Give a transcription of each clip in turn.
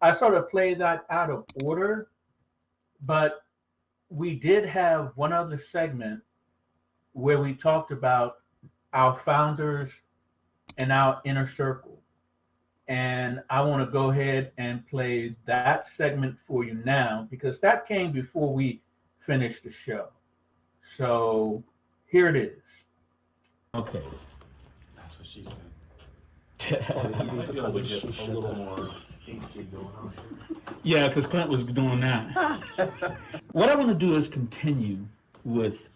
I sort of played that out of order, but we did have one other segment where we talked about our founders and our inner circle. And I want to go ahead and play that segment for you now because that came before we finished the show. So here it is. Okay. That's what she said. Oh, you might be able to get a little more AC going on. Yeah, because Clint was doing that. What I want to do is continue with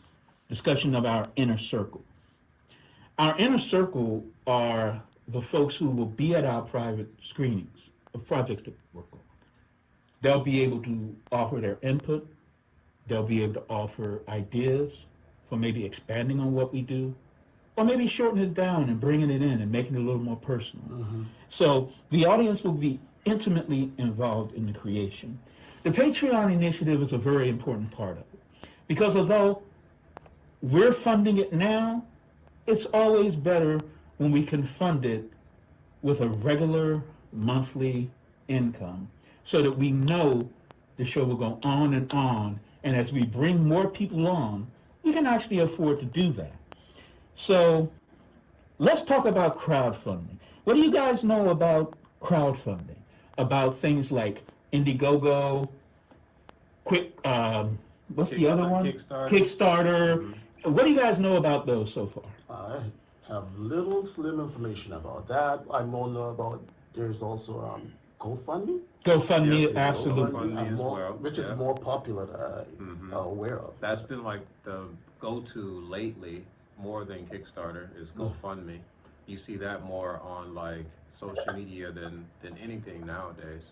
discussion of our inner circle. Our inner circle are the folks who will be at our private screenings of projects that we work on. They'll be able to offer their input. They'll be able to offer ideas for maybe expanding on what we do, or maybe shortening it down and bringing it in and making it a little more personal. Mm-hmm. So the audience will be intimately involved in the creation. The Patreon initiative is a very important part of it because although we're funding it now, it's always better when we can fund it with a regular monthly income so that we know the show will go on, and as we bring more people on, we can actually afford to do that. So let's talk about crowdfunding. What do you guys know about crowdfunding? About things like Indiegogo, what's the other one? Kickstarter. Mm-hmm. What do you guys know about those so far? I have little slim information about that. I more know about there's also GoFundMe. GoFundMe, absolutely. GoFundMe which is more popular that I'm aware of. That's been like the go-to lately, more than Kickstarter, is GoFundMe. You see that more on like social media than anything nowadays.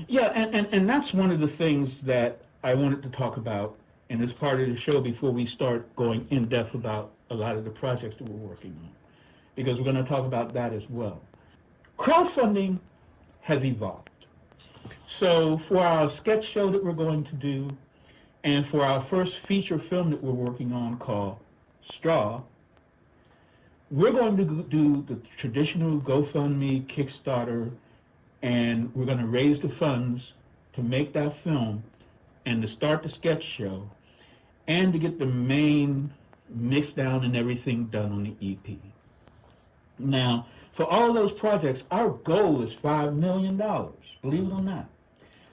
Yeah, and that's one of the things that I wanted to talk about in this part of the show before we start going in depth about a lot of the projects that we're working on, because we're going to talk about that as well. Crowdfunding has evolved. So for our sketch show that we're going to do, and for our first feature film that we're working on called Straw, we're going to do the traditional GoFundMe, Kickstarter, and we're going to raise the funds to make that film and to start the sketch show and to get the main mix down and everything done on the EP. Now, for all those projects, our goal is $5 million, believe it or not.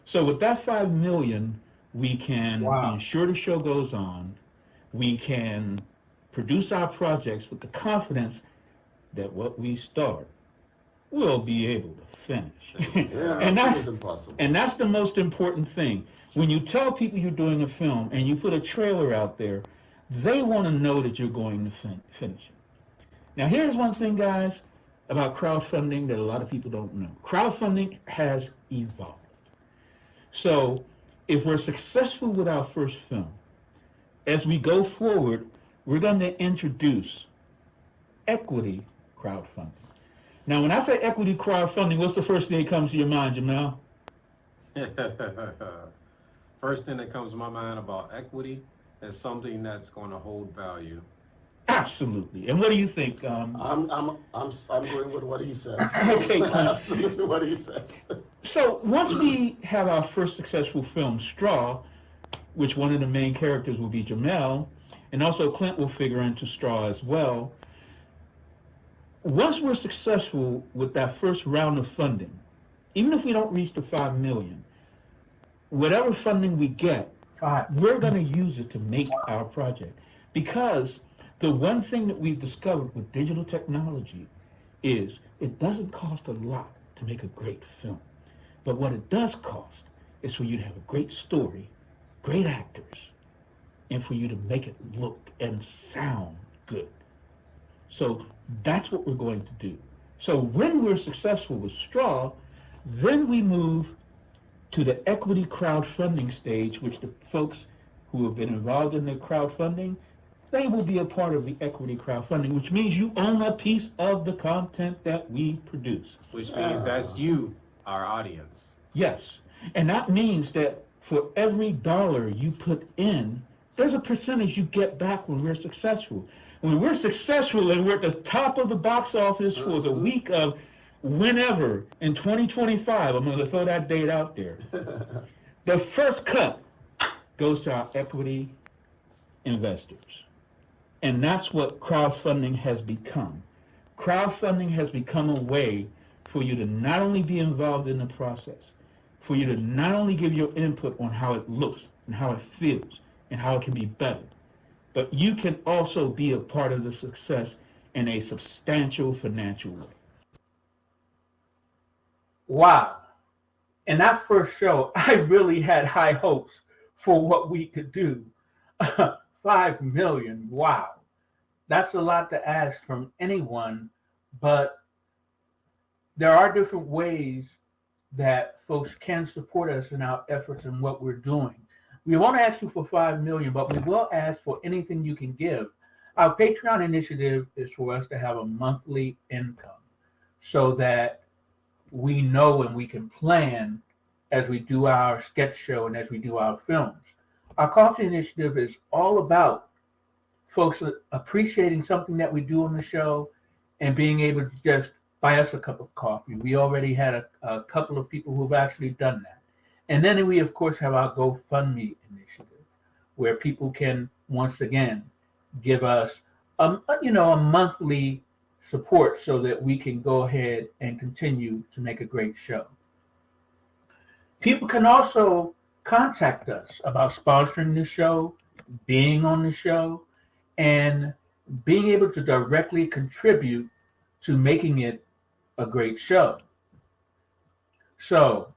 So with that $5 million, we can ensure the show goes on. We can produce our projects with the confidence that what we start, we'll be able to finish. And that's impossible. And that's the most important thing. When you tell people you're doing a film and you put a trailer out there, they want to know that you're going to finish it. Now, here's one thing, guys, about crowdfunding that a lot of people don't know. Crowdfunding has evolved. So if we're successful with our first film, as we go forward, we're going to introduce equity crowdfunding. Now, when I say equity crowdfunding, what's the first thing that comes to your mind, Jamel? First thing that comes to my mind about equity is something that's going to hold value. Absolutely. And what do you think? I'm going with what he says. Okay, absolutely what he says. So once we have our first successful film, Straw, which one of the main characters will be Jamel, and also Clint will figure into Straw as well. Once we're successful with that first round of funding, even if we don't reach the $5 million, whatever funding we get, we're going to use it to make our project. Because the one thing that we've discovered with digital technology is it doesn't cost a lot to make a great film. But what it does cost is for you to have a great story, great actors, and for you to make it look and sound good. So that's what we're going to do. So when we're successful with Straw, then we move to the equity crowdfunding stage, which the folks who have been involved in the crowdfunding, they will be a part of the equity crowdfunding, which means you own a piece of the content that we produce. Which means that's you, our audience. Yes. And that means that for every dollar you put in, there's a percentage you get back when we're successful. When we're successful and we're at the top of the box office for the week of whenever in 2025, I'm going to throw that date out there, the first cut goes to our equity investors. And that's what crowdfunding has become. Crowdfunding has become a way for you to not only be involved in the process, for you to not only give your input on how it looks and how it feels and how it can be better, but you can also be a part of the success in a substantial financial way. Wow. In that first show, I really had high hopes for what we could do. 5 million. Wow. That's a lot to ask from anyone, but there are different ways that folks can support us in our efforts and what we're doing. We won't ask you for 5 million, but we will ask for anything you can give. Our Patreon initiative is for us to have a monthly income so that we know and we can plan as we do our sketch show and as we do our films. Our KOFI Initiative is all about folks appreciating something that we do on the show and being able to just buy us a cup of coffee. We already had a couple of people who've actually done that. And then we, of course, have our GoFundMe initiative, where people can, once again, give us a monthly support so that we can go ahead and continue to make a great show. People can also contact us about sponsoring the show, being on the show, and being able to directly contribute to making it a great show. So